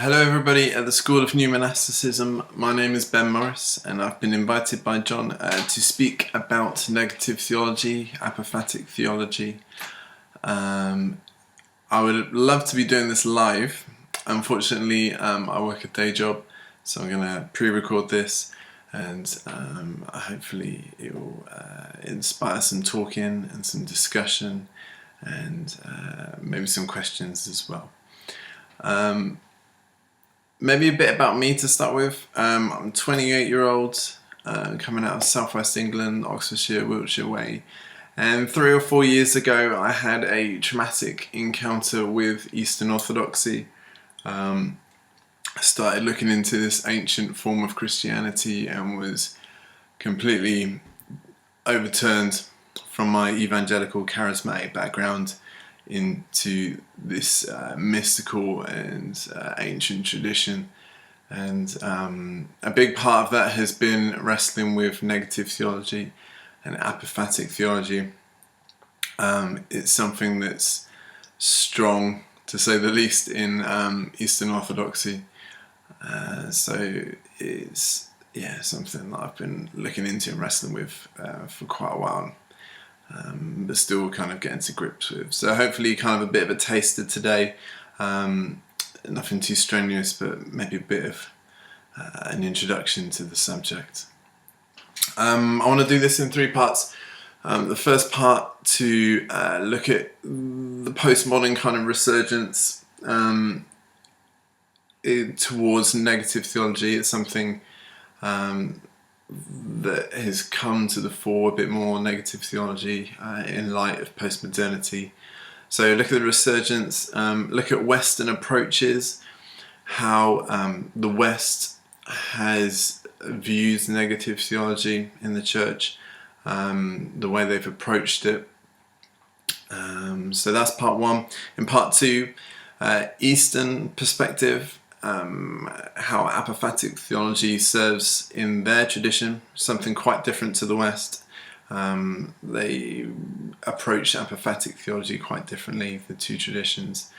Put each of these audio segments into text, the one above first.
Hello everybody at the School of New Monasticism. My name is Ben Morris and I've been invited by John to speak about negative theology, apophatic theology. I would love to be doing this live. Unfortunately, I work a day job, so I'm going to pre-record this and hopefully it will inspire some talking and some discussion and maybe some questions as well. Maybe a bit about me to start with. I'm a 28-year-old coming out of southwest England, Oxfordshire, Wiltshire way. And 3 or 4 years ago, I had a traumatic encounter with Eastern Orthodoxy. I started looking into this ancient form of Christianity and was completely overturned from my evangelical charismatic background into this mystical and ancient tradition, and a big part of that has been wrestling with negative theology and apophatic theology. It's something that's strong, to say the least, in Eastern Orthodoxy, so it's something that I've been looking into and wrestling with for quite a while. But still kind of getting to grips with. So hopefully kind of a bit of a taster today. Nothing too strenuous, but maybe a bit of an introduction to the subject. I want to do this in 3 parts. The first part to look at the postmodern kind of resurgence towards negative theology. It's something that has come to the fore, a bit more negative theology in light of postmodernity. So look at the resurgence, look at Western approaches, how the West has viewed negative theology in the church, the way they've approached it. So that's part 1. In part 2, Eastern perspective, how apophatic theology serves in their tradition, something quite different to the West. They approach apophatic theology quite differently, the 2 traditions.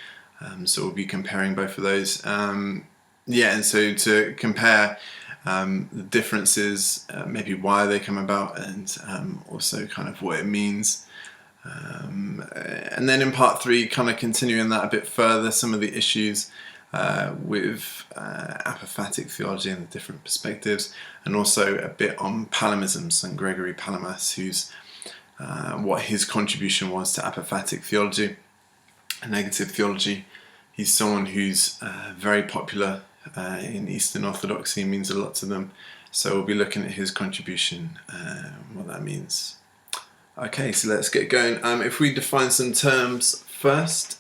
So we'll be comparing both of those. And so to compare the differences, maybe why they come about, and also kind of what it means. And then in part 3, kind of continuing that a bit further, some of the issues with apophatic theology and the different perspectives, and also a bit on Palimism, St. Gregory Palamas, who's what his contribution was to apophatic theology and negative theology. He's someone who's very popular in Eastern Orthodoxy, means a lot to them, so we'll be looking at his contribution, what that means. Okay, so let's get going. If we define some terms first,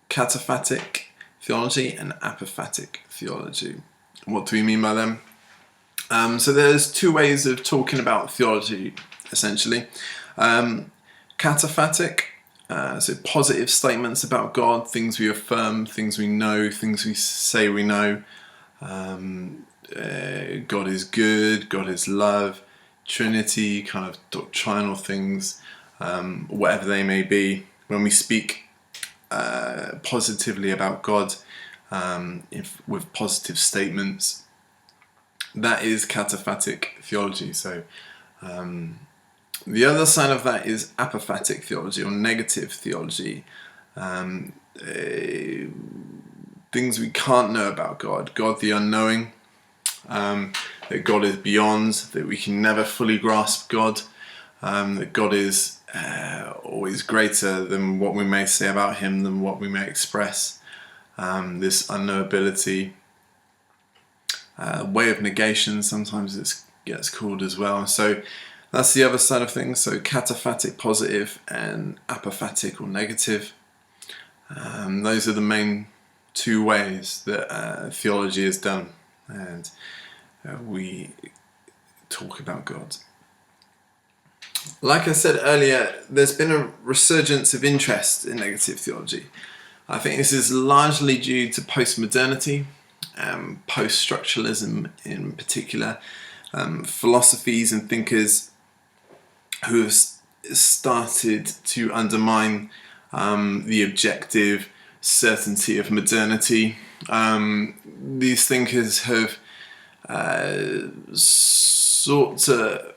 cataphatic theology and apophatic theology. What do we mean by them? So there's 2 ways of talking about theology, essentially. Cataphatic, so positive statements about God, things we affirm, things we know, things we say we know. God is good, God is love, Trinity, kind of doctrinal things, whatever they may be. When we speak positively about God, with positive statements, that is cataphatic theology. So the other side of that is apophatic theology, or negative theology. Things we can't know about God, God the unknowing, that God is beyond, that we can never fully grasp God, that God is always greater than what we may say about him, than what we may express. This unknowability, way of negation, sometimes it gets called as well. So that's the other side of things. So cataphatic positive and apophatic or negative. Those are the main 2 ways that theology is done, and we talk about God. Like I said earlier, there's been a resurgence of interest in negative theology. I think this is largely due to postmodernity, post-structuralism in particular, philosophies and thinkers who have started to undermine the objective certainty of modernity. These thinkers have sought to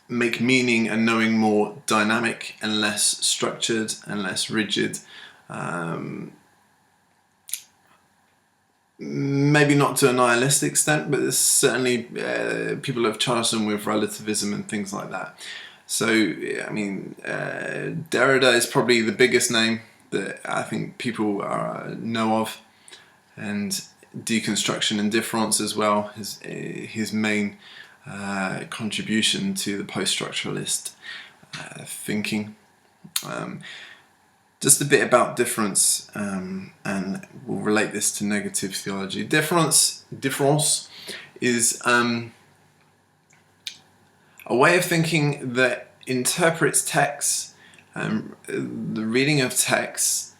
make meaning and knowing more dynamic and less structured and less rigid. Maybe not to a nihilistic extent, but there's certainly people have charged them with relativism and things like that. So, I mean, Derrida is probably the biggest name that I think people know of, and deconstruction and difference as well, his main contribution to the post-structuralist thinking. Just a bit about difference, and we'll relate this to negative theology. Difference is a way of thinking that interprets texts, the reading of texts,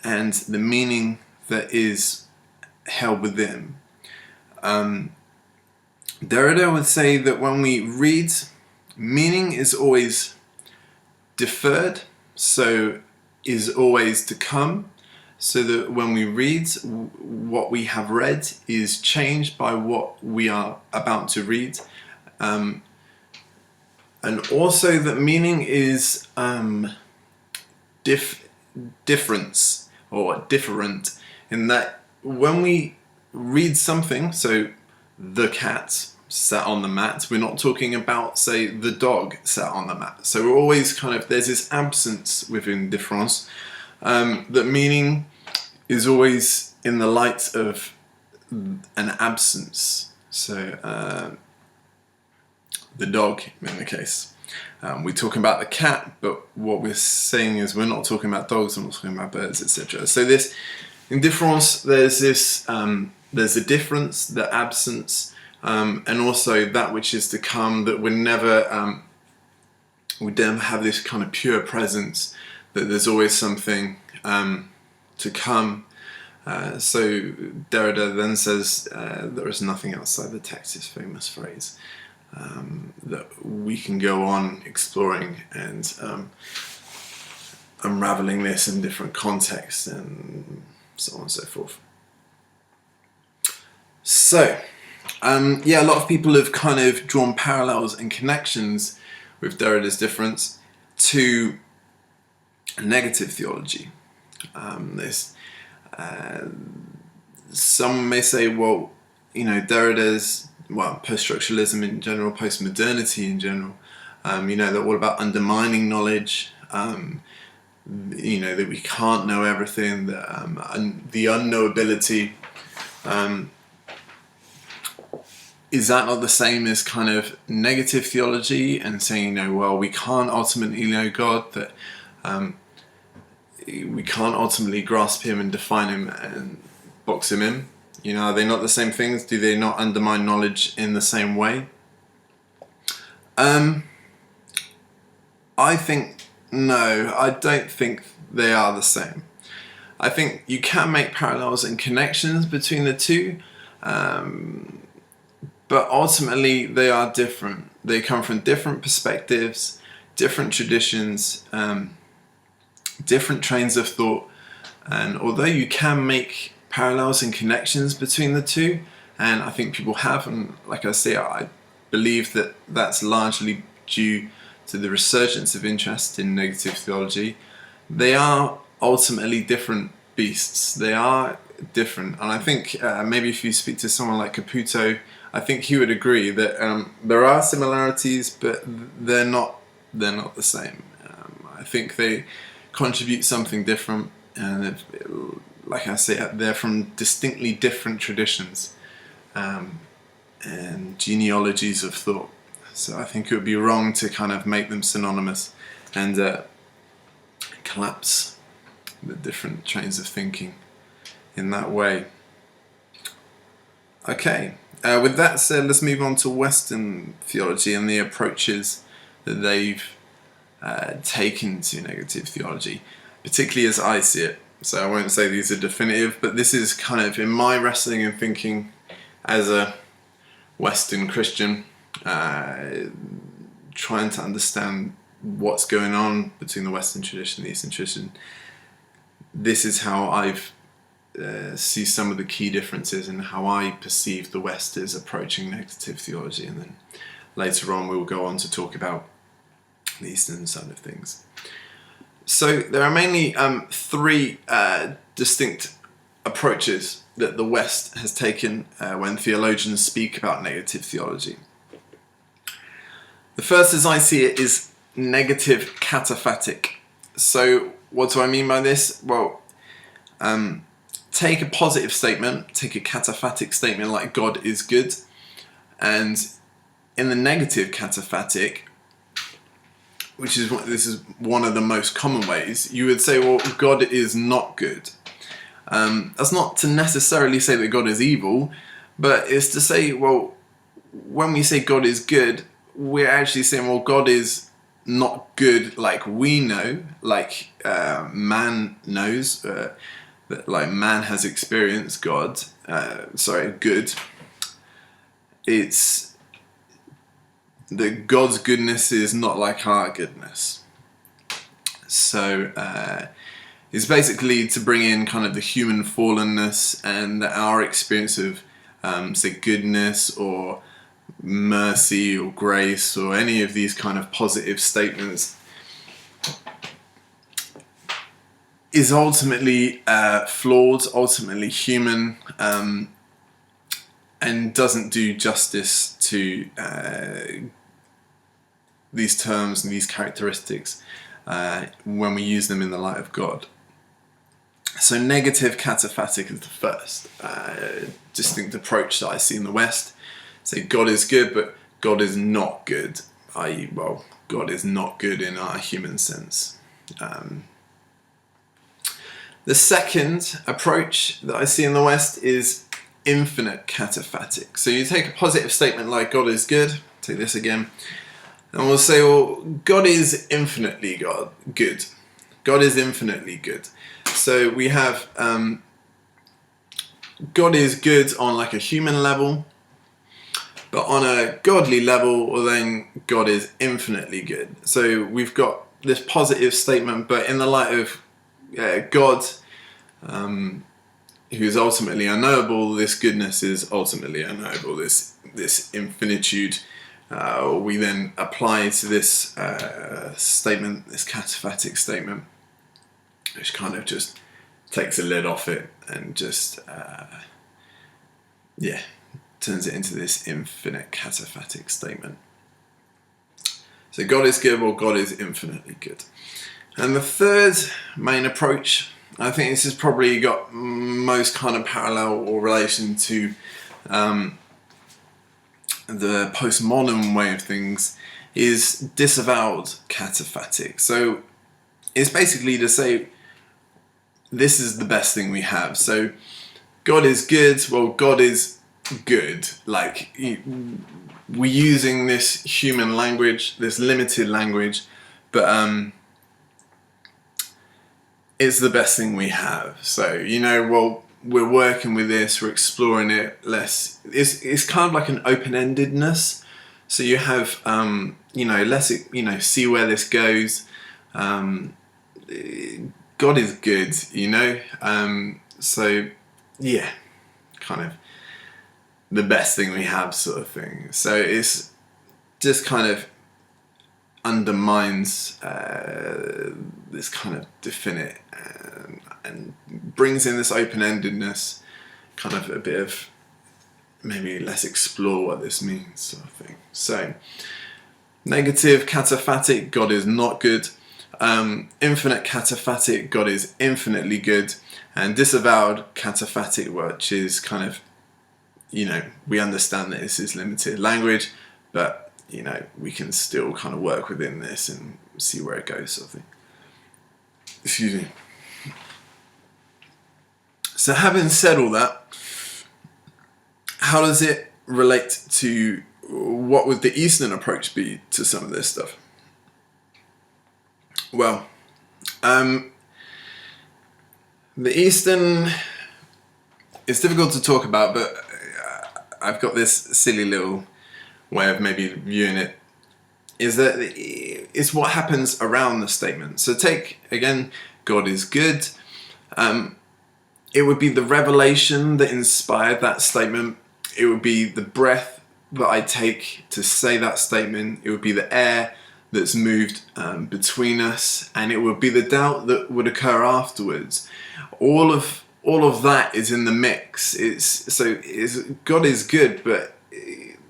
and the meaning that is held within. Derrida would say that when we read, meaning is always deferred, so is always to come, so that when we read, what we have read is changed by what we are about to read. And also that meaning is difference or different, in that when we read something, so the cat sat on the mat, we're not talking about, say, the dog sat on the mat. So we're always there's this absence within difference, that meaning is always in the light of an absence. So the dog in the case. We talk about the cat, but what we're saying is we're not talking about dogs, we're not talking about birds, etc. So this, in difference, there's this, there's a difference, the absence, and also that which is to come, that we never have this kind of pure presence, that there's always something to come. So Derrida then says there is nothing outside the text, his famous phrase, that we can go on exploring and unraveling this in different contexts and so on and so forth. So, yeah, a lot of people have kind of drawn parallels and connections with Derrida's difference to negative theology. Some may say, well, you know, Derrida's, post-structuralism in general, post-modernity in general, they're all about undermining knowledge, that we can't know everything, the unknowability. Is that not the same as kind of negative theology and saying, we can't ultimately know God, that we can't ultimately grasp him and define him and box him in? Are they not the same things? Do they not undermine knowledge in the same way? I think no, I don't think they are the same. I think you can make parallels and connections between the two, but ultimately they are different. They come from different perspectives, different traditions, different trains of thought, and although you can make parallels and connections between the two, and I think people have, and like I say, I believe that that's largely due to the resurgence of interest in negative theology, they are ultimately different beasts. They are different, and I think maybe if you speak to someone like Caputo, I think he would agree that there are similarities, but they're not the same. I think they contribute something different, and like I say, they're from distinctly different traditions and genealogies of thought. So I think it would be wrong to kind of make them synonymous and collapse the different trains of thinking in that way. Okay, with that said, let's move on to Western theology and the approaches that they've taken to negative theology, particularly as I see it. So I won't say these are definitive, but this is kind of in my wrestling and thinking as a Western Christian, trying to understand what's going on between the Western tradition and the Eastern tradition. this is how I've see some of the key differences in how I perceive the West is approaching negative theology, and then later on we'll go on to talk about the Eastern side of things. So there are mainly three distinct approaches that the West has taken when theologians speak about negative theology. The first, as I see it, is negative cataphatic. So what do I mean by this? Well, take a positive statement, take a cataphatic statement like God is good, and in the negative cataphatic, this is one of the most common ways, you would say, well, God is not good. That's not to necessarily say that God is evil, but it's to say, well, when we say God is good, we're actually saying, well, God is not good like we know, like man knows, that like man has experienced God, good. It's that God's goodness is not like our goodness. So it's basically to bring in kind of the human fallenness and our experience of, say, goodness or mercy or grace or any of these kind of positive statements is ultimately flawed, ultimately human, and doesn't do justice to these terms and these characteristics when we use them in the light of God. So negative cataphatic is the first distinct approach that I see in the West. Say God is good, but God is not good, i.e., well, God is not good in our human sense. The second approach that I see in the West is infinite cataphatic. So you take a positive statement like God is good, take this again, and we'll say, well, God is infinitely good. God is infinitely good. So we have God is good on like a human level, but on a godly level, well, then God is infinitely good. So we've got this positive statement, but in the light of God, who is ultimately unknowable, this goodness is ultimately unknowable, this infinitude, we then apply to this statement, this cataphatic statement, which kind of just takes a lid off it and just, turns it into this infinite cataphatic statement. So God is good, or God is infinitely good. And the third main approach, I think this has probably got most kind of parallel or relation to the postmodern way of things, is disavowed cataphatic. So it's basically to say this is the best thing we have. So God is good, well, God is good. Like, we're using this human language, this limited language, but it's the best thing we have. So, well, we're working with this, we're exploring it less. It's kind of like an open-endedness. So you have, let's, see where this goes. God is good, so yeah, kind of the best thing we have sort of thing. So it's just kind of undermines this kind of definite and brings in this open-endedness, kind of a bit of maybe let's explore what this means sort of thing. So negative cataphatic, God is not good. Infinite cataphatic, God is infinitely good. And disavowed cataphatic, which is kind of, we understand that this is limited language, but we can still kind of work within this and see where it goes sort of thing. Excuse me. So having said all that, how does it relate to what would the Eastern approach be to some of this stuff? Well, the Eastern, it's difficult to talk about, but I've got this silly little way of maybe viewing it, is that it's what happens around the statement. So take, again, God is good. It would be the revelation that inspired that statement. It would be the breath that I take to say that statement. It would be the air that's moved between us, and it would be the doubt that would occur afterwards. All of that is in the mix. God is good, but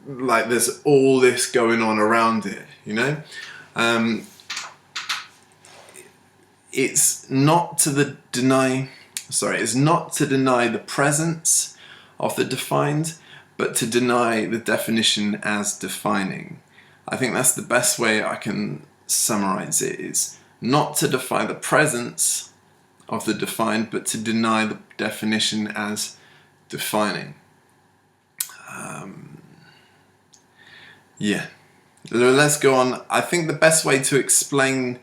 like there's all this going on around it, you know. It's not to deny the presence of the defined, but to deny the definition as defining. I think that's the best way I can summarize it, is not to defy the presence of the defined, but to deny the definition as defining. Let's go on. I think the best way to explain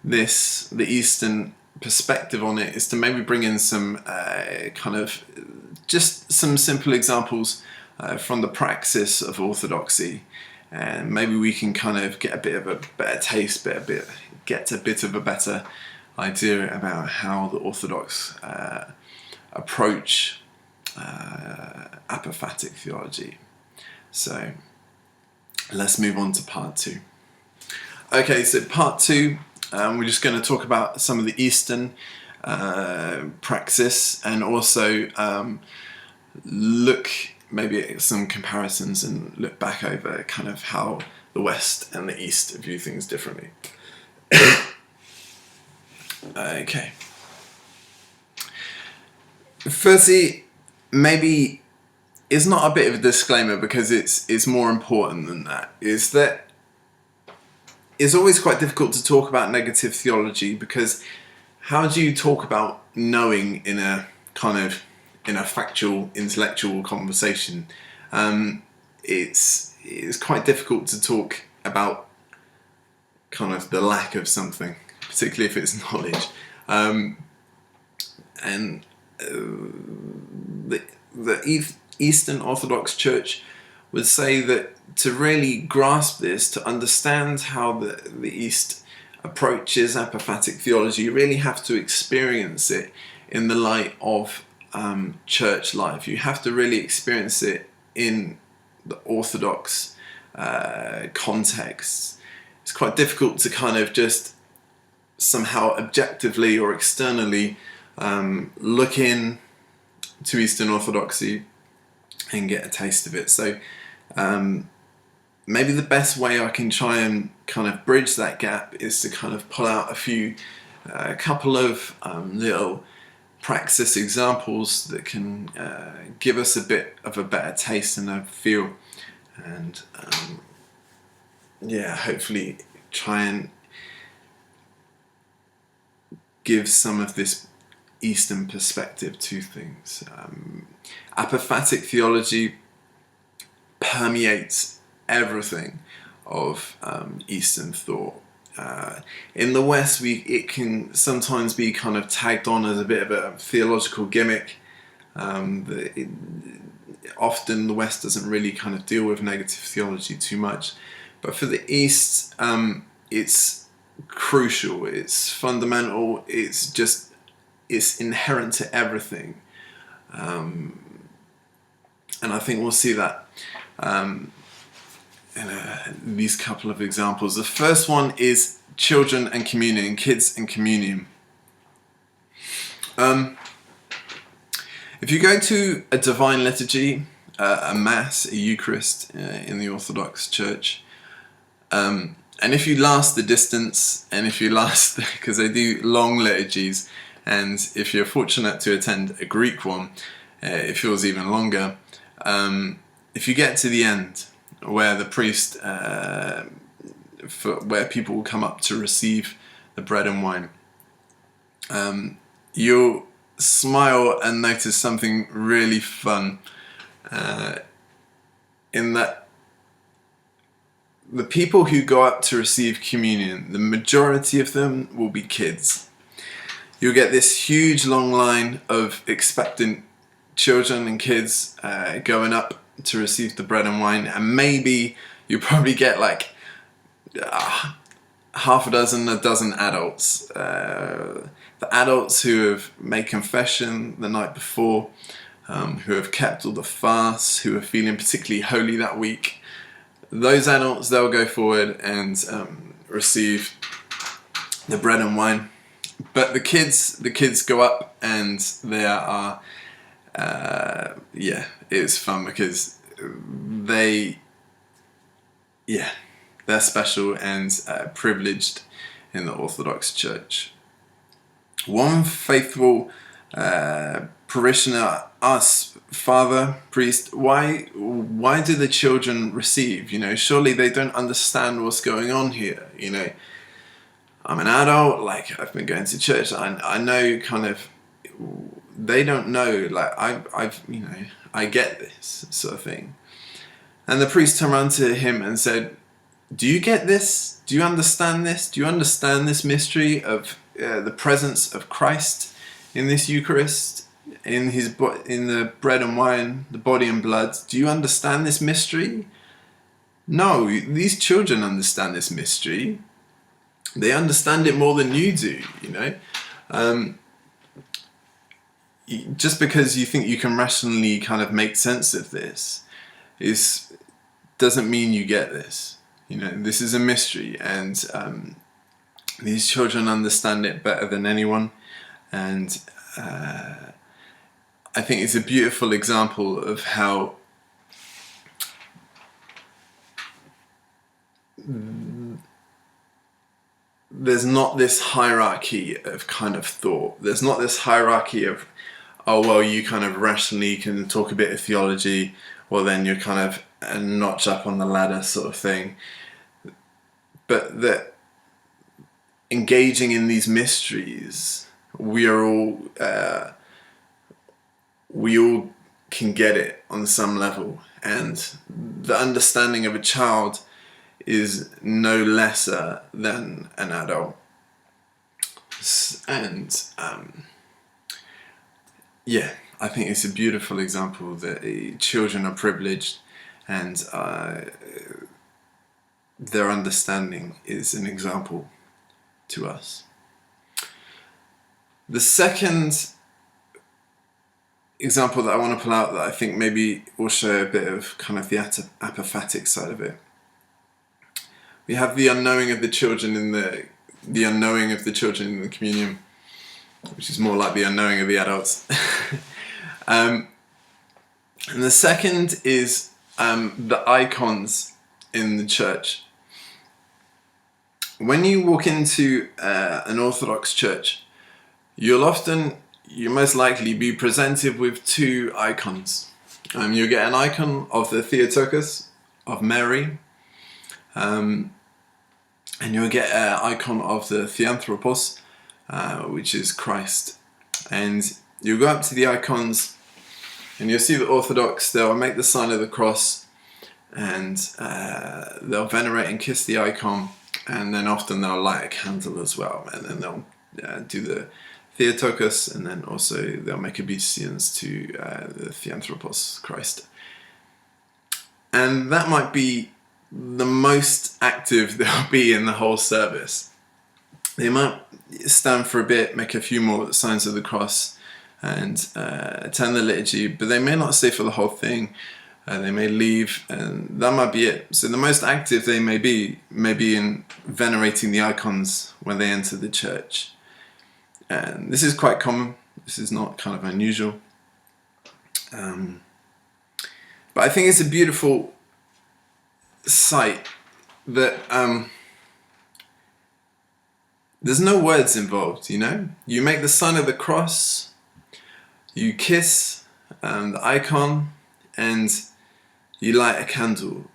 this, the Eastern perspective on it, is to maybe bring in some just some simple examples from the praxis of orthodoxy, and maybe we can kind of get a bit of a better taste, get a bit of a better idea about how the Orthodox approach apophatic theology. So let's move on to part 2. Okay, so part 2, we're just going to talk about some of the Eastern praxis, and also look maybe at some comparisons and look back over kind of how the West and the East view things differently. Okay. Firstly, maybe it's not a bit of a disclaimer, because it's more important than that, is that it's always quite difficult to talk about negative theology, because how do you talk about knowing in a factual, intellectual conversation? It's quite difficult to talk about kind of the lack of something, particularly if it's knowledge. The Eastern Orthodox Church would say that to really grasp this, to understand how the East approaches apophatic theology, you really have to experience it in the light of church life. You have to really experience it in the Orthodox context. It's quite difficult to kind of just somehow objectively or externally look in to Eastern Orthodoxy and get a taste of it. So maybe the best way I can try and kind of bridge that gap is to kind of pull out a couple of little praxis examples that can give us a bit of a better taste and a feel, and hopefully try and give some of this Eastern perspective to things. Apophatic theology permeates everything of Eastern thought. In the West, it can sometimes be kind of tagged on as a bit of a theological gimmick. Often the West doesn't really kind of deal with negative theology too much, but for the East, it's crucial, it's fundamental, it's inherent to everything. And I think we'll see that in these couple of examples. The first one is children and communion, kids and communion. If you go to a divine liturgy, a mass, a Eucharist in the Orthodox Church, and if you last the distance, and if you last, because they do long liturgies, and if you're fortunate to attend a Greek one, it feels even longer. If you get to the end, where the priest, where people will come up to receive the bread and wine, you'll smile and notice something really fun, in that the people who go up to receive communion, the majority of them will be kids. You'll get this huge long line of expectant children and kids going up to receive the bread and wine, and maybe you probably get like half a dozen adults. the adults who have made confession the night before, who have kept all the fasts, who are feeling particularly holy that week, those adults, they'll go forward and receive the bread and wine. But the kids go up, and they are, it's fun because they're special and privileged in the Orthodox Church. One faithful parishioner asks, "Father, priest, why do the children receive? Surely they don't understand what's going on here. I'm an adult, like I've been going to church. I know kind of, they don't know, like I get this sort of thing." And the priest turned around to him and said, "Do you get this? Do you understand this? Do you understand this mystery of the presence of Christ in this Eucharist, in the bread and wine, the body and blood? Do you understand this mystery?" No, these children understand this mystery. They understand it more than you do, Just because you think you can rationally kind of make sense of this doesn't mean you get this. This is a mystery, and these children understand it better than anyone. And I think it's a beautiful example of how there's not this hierarchy of kind of thought. There's not this hierarchy of, oh, well, you kind of rationally can talk a bit of theology, well, then you're kind of a notch up on the ladder sort of thing. But that engaging in these mysteries, we all can get it on some level. And the understanding of a child is no lesser than an adult. And I think it's a beautiful example that children are privileged, and their understanding is an example to us. The second example that I want to pull out, that I think maybe will show a bit of kind of the apophatic side of it. We have the unknowing of the children in the unknowing of the children in the communion, which is more like the unknowing of the adults. And the second is the icons in the church. When you walk into an Orthodox church, you'll most likely be presented with two icons. You'll get an icon of the Theotokos, of Mary, and you'll get an icon of the Theanthropos, which is Christ. And you'll go up to the icons, and you'll see the Orthodox, they'll make the sign of the cross, and they'll venerate and kiss the icon, and then often they'll light a candle as well, and then they'll do the Theotokos, and then also they'll make obeisance to the Theanthropos, Christ. And that might be the most active they'll be in the whole service. They might stand for a bit, make a few more signs of the cross, and attend the liturgy, but they may not stay for the whole thing. They may leave, and that might be it. So the most active they may be in venerating the icons when they enter the church. And this is quite common. This is not kind of unusual. But I think it's a beautiful sight that there's no words involved, You make the sign of the cross, you kiss the icon, and you light a candle.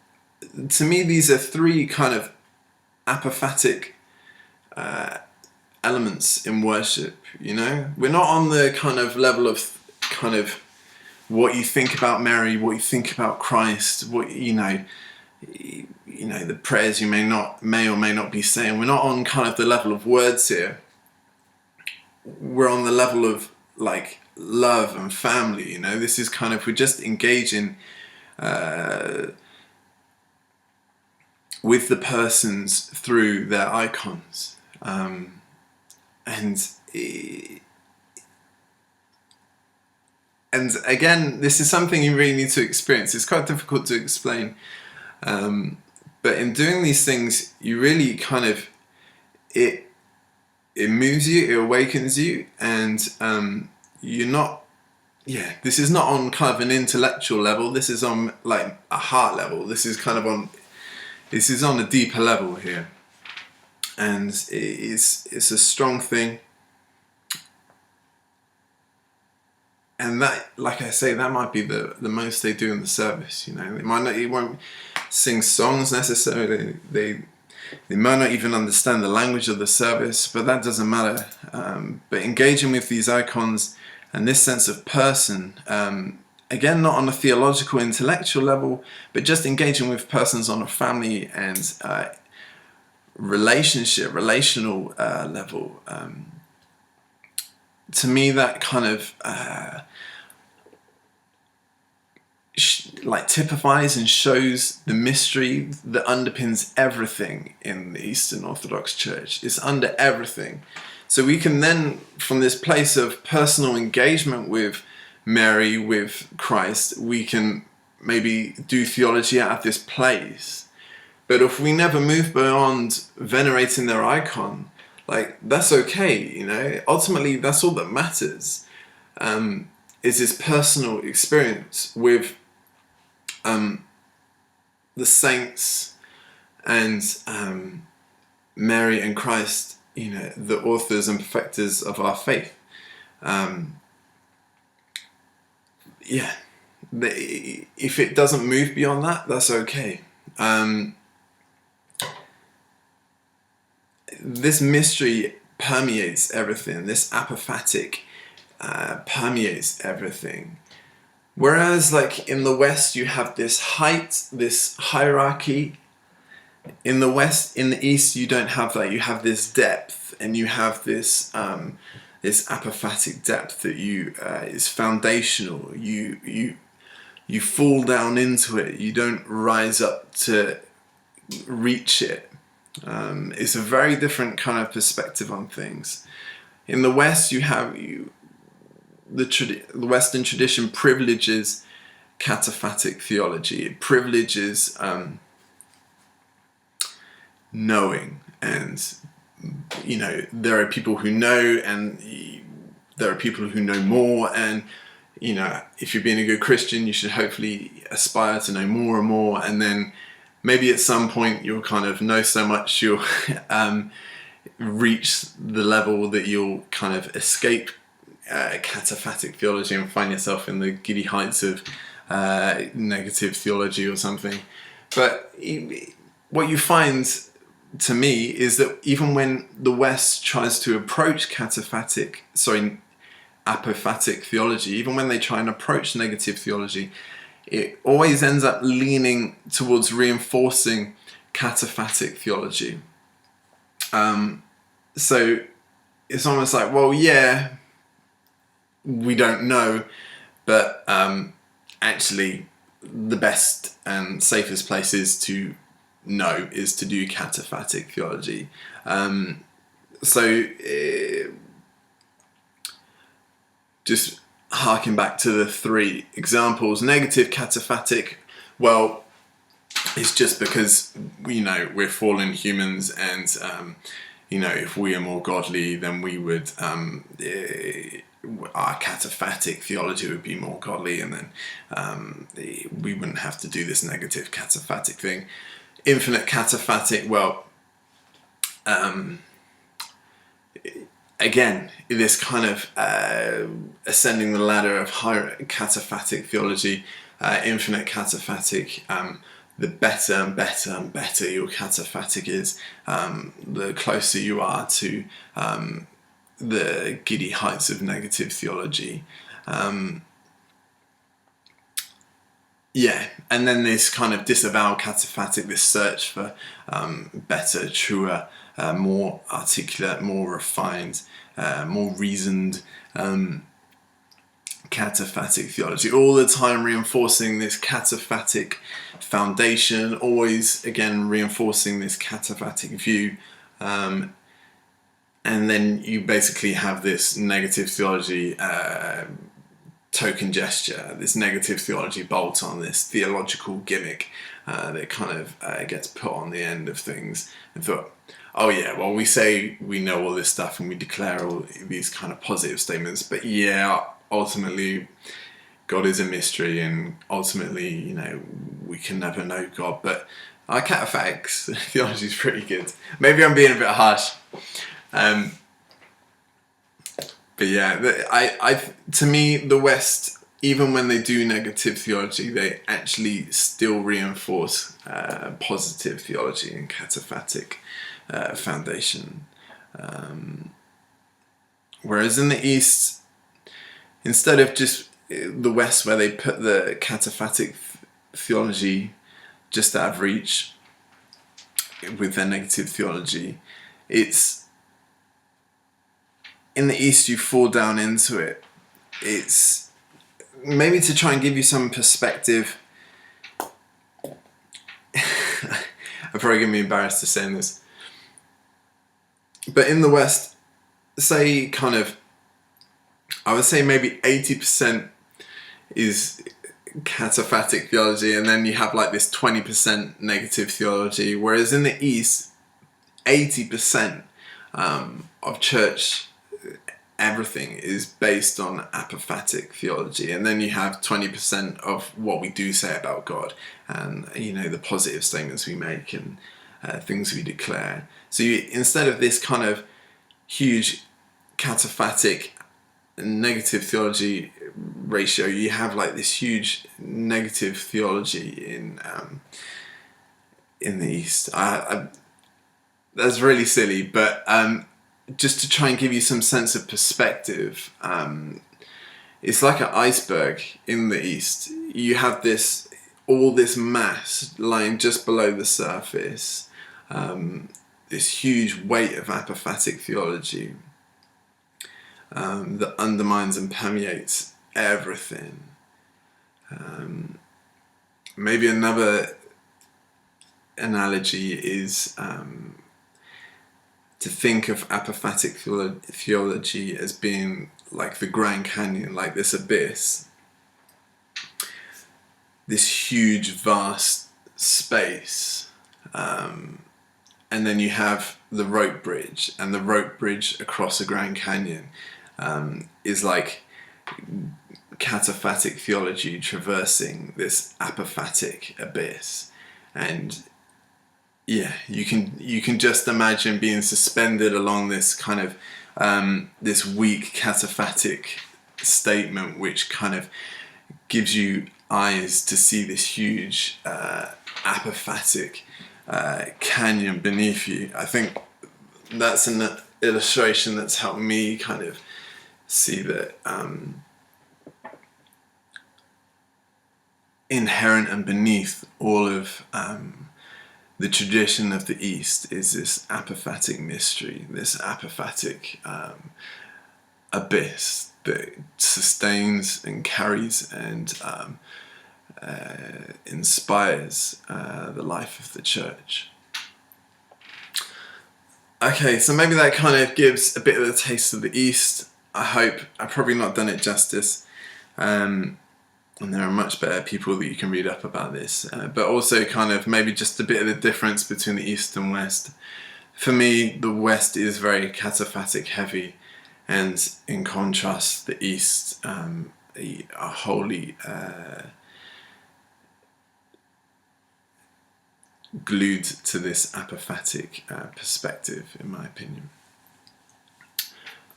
To me, these are three kind of apophatic elements in worship, We're not on the kind of level of kind of what you think about Mary, what you think about Christ, what the prayers you may or may not be saying. We're not on kind of the level of words here. We're on the level of like love and family, This is kind of, we're just engaging with the persons through their icons. And and again, this is something you really need to experience. It's quite difficult to explain. But in doing these things, you really kind of, it moves you, it awakens you, and you're not, this is not on kind of an intellectual level, this is on like a heart level, this is on a deeper level here. And it's a strong thing. And that, like I say, that might be the most they do in the service, it won't sing songs necessarily, they might not even understand the language of the service, but that doesn't matter. But engaging with these icons and this sense of person, again, not on a theological, intellectual level, but just engaging with persons on a family and relational level. To me, that kind of typifies and shows the mystery that underpins everything in the Eastern Orthodox Church. It's under everything. So we can then, from this place of personal engagement with Mary, with Christ, we can maybe do theology out of this place. But if we never move beyond venerating their icon, that's okay, Ultimately, that's all that matters, is this personal experience with the saints and Mary and Christ, the authors and perfecters of our faith. If it doesn't move beyond that, that's okay. This mystery permeates everything. This apophatic permeates everything. Whereas, in the West, you have this height, this hierarchy. In the West, in the East, you don't have that. You have this depth, and you have this this apophatic depth that is foundational. You fall down into it. You don't rise up to reach it. It's a very different kind of perspective on things. In the West, you have the Western tradition privileges cataphatic theology. It privileges knowing, and there are people who know, and there are people who know more, and if you're being a good Christian, you should hopefully aspire to know more and more, and then maybe at some point you'll kind of know so much you'll reach the level that you'll kind of escape cataphatic theology and find yourself in the giddy heights of negative theology or something. But what you find, to me, is that even when the West tries to approach apophatic theology, even when they try and approach negative theology, it always ends up leaning towards reinforcing cataphatic theology. So it's almost like, well, yeah, we don't know, but actually the best and safest places to know is to do cataphatic theology. Just harking back to the three examples, negative cataphatic, well, it's just because we're fallen humans, and if we are more godly, then we would our cataphatic theology would be more godly, and then we wouldn't have to do this negative cataphatic thing. Infinite cataphatic, well, again, this kind of ascending the ladder of higher cataphatic theology, infinite cataphatic, the better and better and better your cataphatic is, the closer you are to the giddy heights of negative theology. And then this kind of disavowed cataphatic, this search for better, truer, more articulate, more refined, more reasoned cataphatic theology, all the time reinforcing this cataphatic foundation, always again reinforcing this cataphatic view, and and then you basically have this negative theology token gesture, this negative theology bolt on, this theological gimmick that kind of gets put on the end of things, and thought, oh yeah, well, we say we know all this stuff and we declare all these kind of positive statements, but yeah, ultimately God is a mystery, and ultimately, you know, we can never know God. But our cataphatic theology is pretty good. Maybe I'm being a bit harsh. But yeah, to me, the West, even when they do negative theology, they actually still reinforce positive theology and cataphatic foundation. Whereas in the East, instead of just the West, where they put the cataphatic theology just out of reach with their negative theology, it's in the East you fall down into it. It's maybe to try and give you some perspective. I'm probably going to be embarrassed to saying this, but in the West, say kind of, I would say maybe 80% is cataphatic theology, and then you have like this 20% negative theology, whereas in the East, 80% of church everything is based on apophatic theology, and then you have 20% of what we do say about God, and you know, the positive statements we make and things we declare. So instead of this kind of huge cataphatic negative theology ratio, you have like this huge negative theology in the East. That's really silly, but just to try and give you some sense of perspective, it's like an iceberg in the East. You have all this mass lying just below the surface, this huge weight of apophatic theology that undermines and permeates everything. Maybe another analogy is to think of apophatic theology as being like the Grand Canyon, like this abyss, this huge vast space, and then you have the rope bridge, and the rope bridge across the Grand Canyon is like cataphatic theology traversing this apophatic abyss. And yeah, you can just imagine being suspended along this kind of this weak cataphatic statement, which kind of gives you eyes to see this huge apophatic canyon beneath you. I think that's an illustration that's helped me kind of see that inherent and beneath all of the tradition of the East is this apophatic mystery, this apophatic abyss that sustains and carries and inspires the life of the church. Okay, so maybe that kind of gives a bit of a taste of the East. I hope I've probably not done it justice. And there are much better people that you can read up about this, but also kind of maybe just a bit of the difference between the East and West. For me, the West is very cataphatic heavy, and in contrast, the East are wholly glued to this apophatic perspective, in my opinion.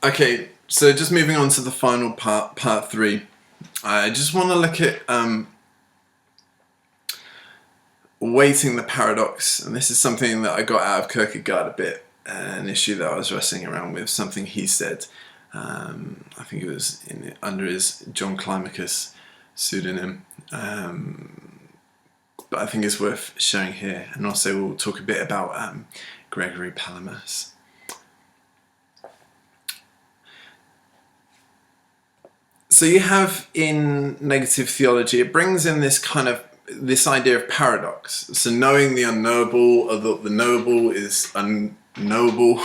Okay, so just moving on to the final part 3. I just want to look at weighting the paradox, and this is something that I got out of Kierkegaard a bit, an issue that I was wrestling around with, something he said. I think it was under his John Climacus pseudonym, but I think it's worth showing here, and also we'll talk a bit about Gregory Palamas. So you have in negative theology, it brings in this idea of paradox. So knowing the unknowable, or the knowable is unknowable.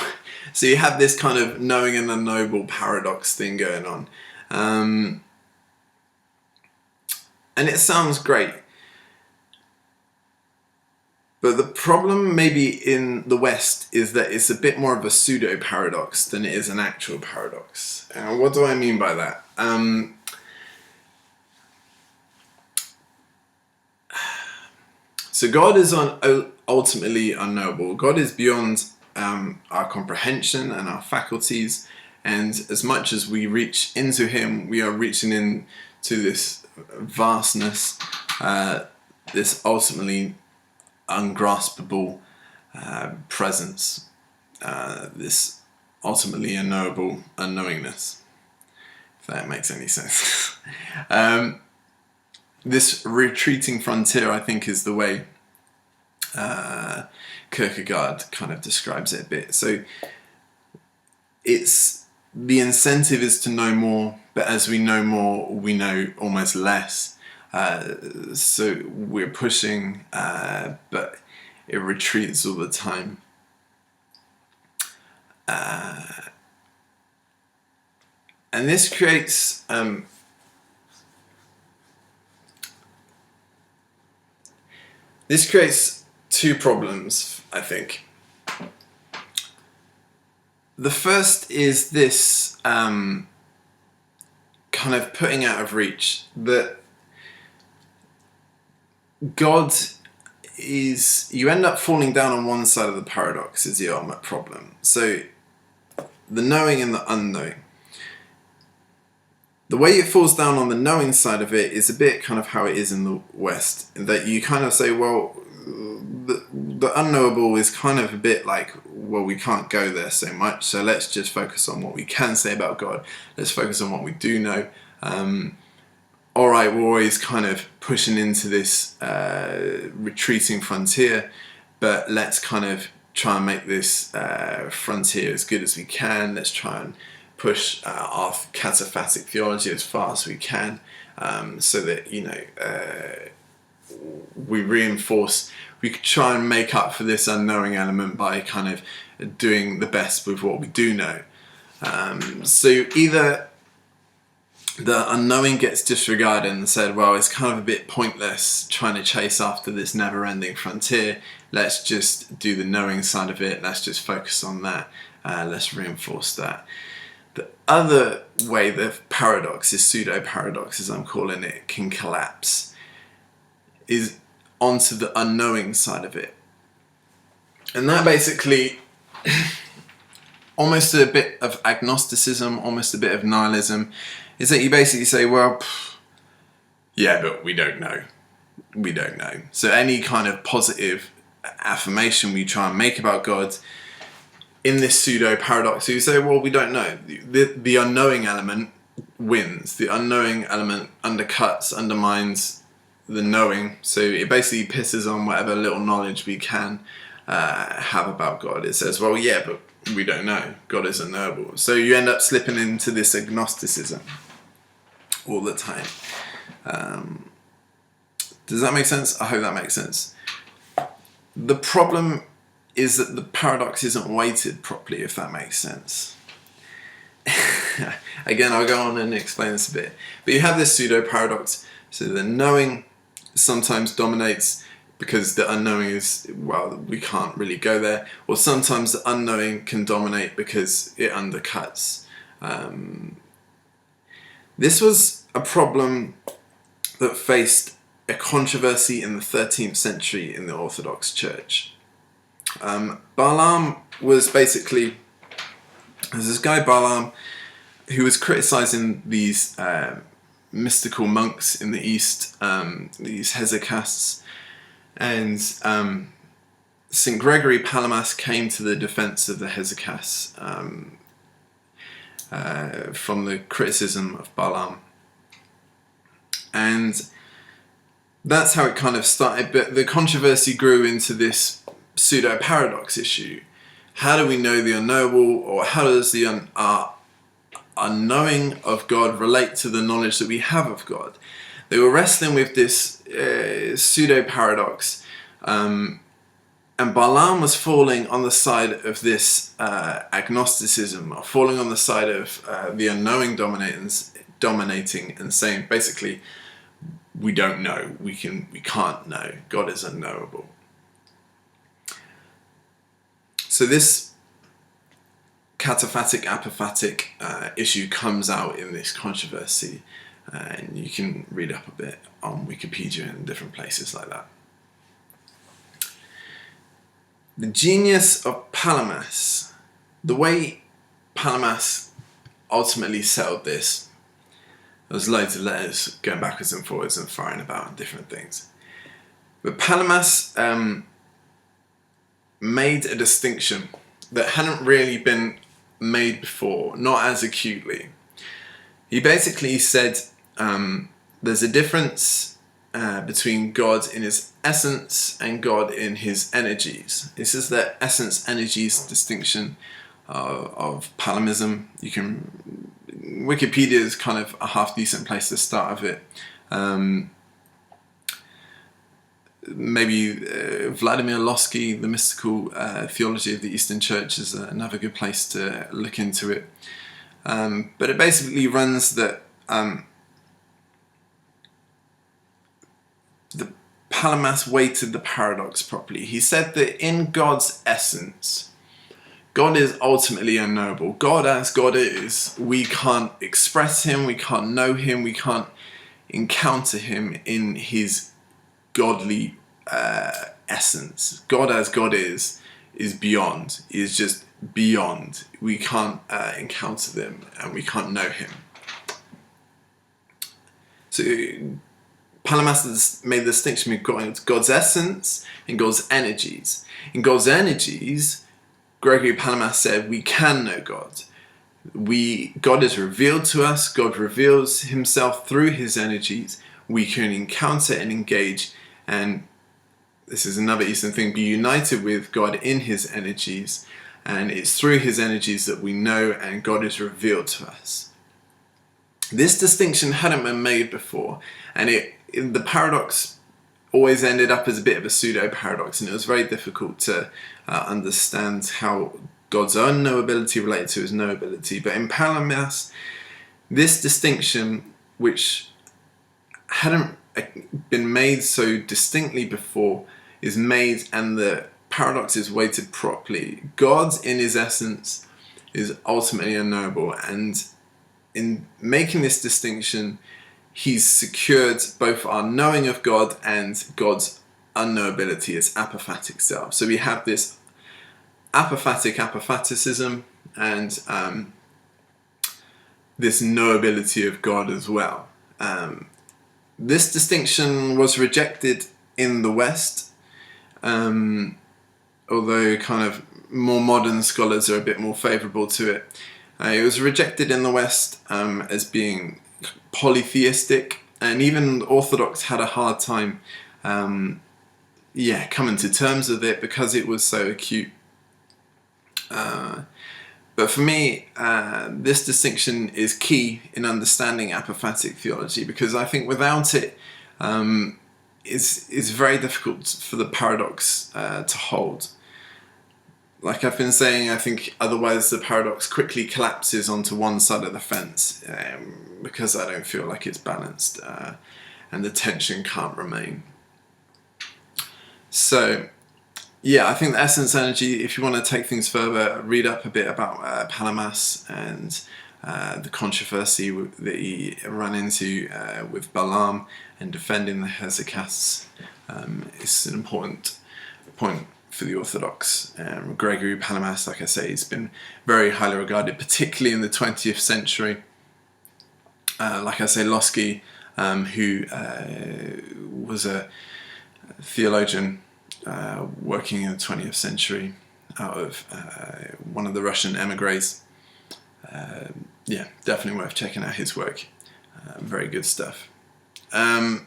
So you have this kind of knowing and unknowable paradox thing going on. And it sounds great. But the problem maybe in the West is that it's a bit more of a pseudo-paradox than it is an actual paradox. And what do I mean by that? So God is ultimately unknowable. God is beyond our comprehension and our faculties. And as much as we reach into Him, we are reaching into this vastness, this ultimately ungraspable presence, this ultimately unknowable unknowingness, if that makes any sense. This retreating frontier, I think, is the way Kierkegaard kind of describes it a bit. So the incentive is to know more, but as we know more, we know almost less. So we're pushing, but it retreats all the time. And this creates two problems, I think. The first is this kind of putting out of reach that God is, you end up falling down on one side of the paradox is the ultimate problem. So the knowing and the unknowing. The way it falls down on the knowing side of it is a bit kind of how it is in the West, in that you kind of say, well, the unknowable is kind of a bit like, well, we can't go there so much, so let's just focus on what we can say about God. Let's focus on what we do know. All right, we're always kind of pushing into this retreating frontier, but let's kind of try and make this frontier as good as we can. Let's try and push our cataphatic theology as far as we can, so that, you know, we could try and make up for this unknowing element by kind of doing the best with what we do know. So either the unknowing gets disregarded and said, well, it's kind of a bit pointless trying to chase after this never-ending frontier. Let's just do the knowing side of it. Let's just focus on that. Let's reinforce that. The other way the paradox, this pseudo-paradox as I'm calling it, can collapse is onto the unknowing side of it. And that basically, almost a bit of agnosticism, almost a bit of nihilism, is that you basically say, well, yeah, but we don't know. We don't know. So any kind of positive affirmation we try and make about God in this pseudo-paradox, you say, well, we don't know. The unknowing element wins. The unknowing element undermines the knowing. So it basically pisses on whatever little knowledge we can have about God. It says, well, yeah, but we don't know. God is unknowable. So you end up slipping into this agnosticism all the time. Does that make sense? I hope that makes sense. The problem is that the paradox isn't weighted properly, if that makes sense. Again, I'll go on and explain this a bit. But you have this pseudo-paradox. So the knowing sometimes dominates because the unknowing is, well, we can't really go there. Or sometimes the unknowing can dominate because it undercuts. This was a problem that faced a controversy in the 13th century in the Orthodox Church. Balaam was basically, there's this guy Balaam who was criticizing these mystical monks in the East, these hesychasts, and St. Gregory Palamas came to the defense of the hesychasts from the criticism of Balaam. And that's how it kind of started, but the controversy grew into this pseudo-paradox issue. How do we know the unknowable, or how does the unknowing of God relate to the knowledge that we have of God? They were wrestling with this pseudo-paradox And Balaam was falling on the side of this agnosticism, or falling on the side of the unknowing dominating and saying, basically, we don't know, we can't know, God is unknowable. So this cataphatic apophatic issue comes out in this controversy, and you can read up a bit on Wikipedia and different places like that. The genius of Palamas, the way Palamas ultimately settled this, there was loads of letters going backwards and forwards and firing about different things. But Palamas made a distinction that hadn't really been made before, not as acutely. He basically said there's a difference between God in his essence and God in his energies. This is the essence-energies distinction of Palamism. Wikipedia is kind of a half-decent place to start with it. Maybe Vladimir Lossky, The Mystical Theology of the Eastern Church, is another good place to look into it. But it basically runs that the Palamas weighted the paradox properly. He said that in God's essence, God is ultimately unknowable. God as God is, we can't express him, we can't know him, we can't encounter him in his godly essence. God as God is beyond, is just beyond. We can't encounter them and we can't know him. So Palamas made the distinction between God's essence and God's energies. In God's energies, Gregory Palamas said we can know God. God is revealed to us. God reveals himself through his energies. We can encounter and engage, and this is another Eastern thing, be united with God in his energies, and it's through his energies that we know and God is revealed to us. This distinction hadn't been made before, and the paradox always ended up as a bit of a pseudo-paradox, and it was very difficult to understand how God's unknowability related to his knowability. But in Palamas, this distinction, which hadn't been made so distinctly before, is made, and the paradox is weighted properly. God in his essence is ultimately unknowable, and in making this distinction, he's secured both our knowing of God and God's unknowability as apophatic self. So we have this apophatic apophaticism and this knowability of God as well. This distinction was rejected in the West, although kind of more modern scholars are a bit more favourable to it. It was rejected in the West as being polytheistic, and even Orthodox had a hard time coming to terms with it because it was so acute. But for me, this distinction is key in understanding apophatic theology, because I think without it, it's very difficult for the paradox to hold. Like I've been saying, I think otherwise the paradox quickly collapses onto one side of the fence, because I don't feel like it's balanced, and the tension can't remain. So yeah, I think the essence energy, if you want to take things further, read up a bit about Palamas and the controversy that he ran into with Balaam and defending the Hesychasts. It's an important point for the Orthodox. Gregory Palamas, like I say, has been very highly regarded, particularly in the 20th century. Like I say, Lossky, who was a theologian working in the 20th century out of one of the Russian emigres. Definitely worth checking out his work. Very good stuff. And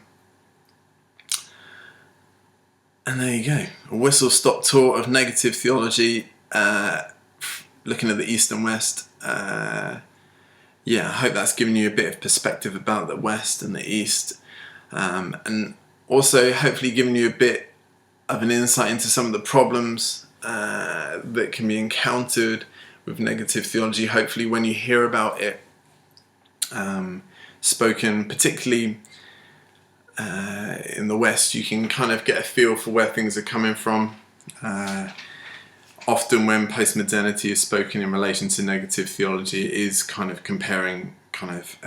there you go, a whistle-stop tour of negative theology, looking at the East and West. I hope that's given you a bit of perspective about the West and the East, and also hopefully given you a bit of an insight into some of the problems that can be encountered with negative theology. Hopefully when you hear about it spoken, particularly in the West, you can kind of get a feel for where things are coming from. Often when postmodernity is spoken in relation to negative theology, it is kind of comparing kind of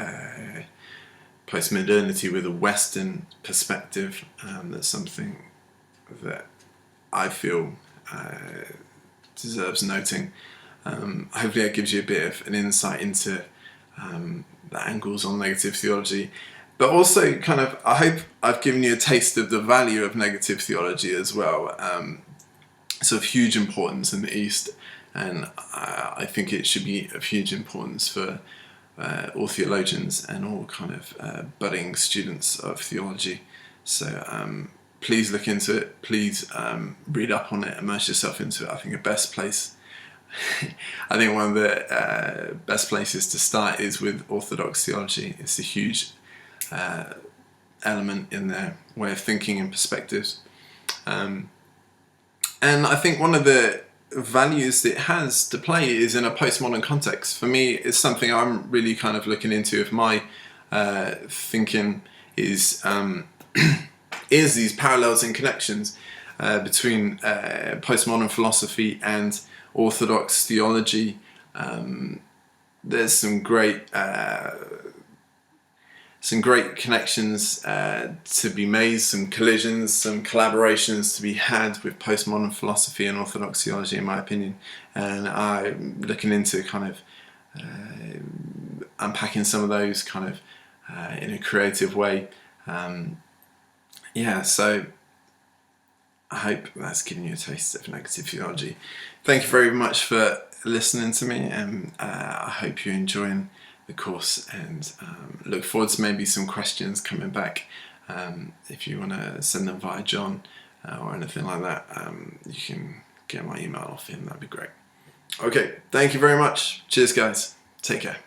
postmodernity with a Western perspective. That's something that I feel deserves noting. Hopefully that gives you a bit of an insight into the angles on negative theology. But also kind of, I hope I've given you a taste of the value of negative theology as well. It's of huge importance in the East, and I think it should be of huge importance for all theologians and all kind of budding students of theology. So please look into it, please read up on it, immerse yourself into it. I think the best place, I think one of the best places to start is with Orthodox theology. It's a huge element in their way of thinking and perspectives. And I think one of the values it has to play is in a postmodern context. For me, it's something I'm really kind of looking into. If my thinking is these parallels and connections between postmodern philosophy and Orthodox theology. There's some great connections to be made, some collisions, some collaborations to be had with postmodern philosophy and Orthodox theology, in my opinion. And I'm looking into kind of unpacking some of those kind of in a creative way. So I hope that's given you a taste of negative theology. Thank you very much for listening to me, and I hope you're enjoying the course, and look forward to maybe some questions coming back. If you want to send them via John or anything like that, you can get my email off him. That'd be great. Okay, thank you very much. Cheers guys, take care.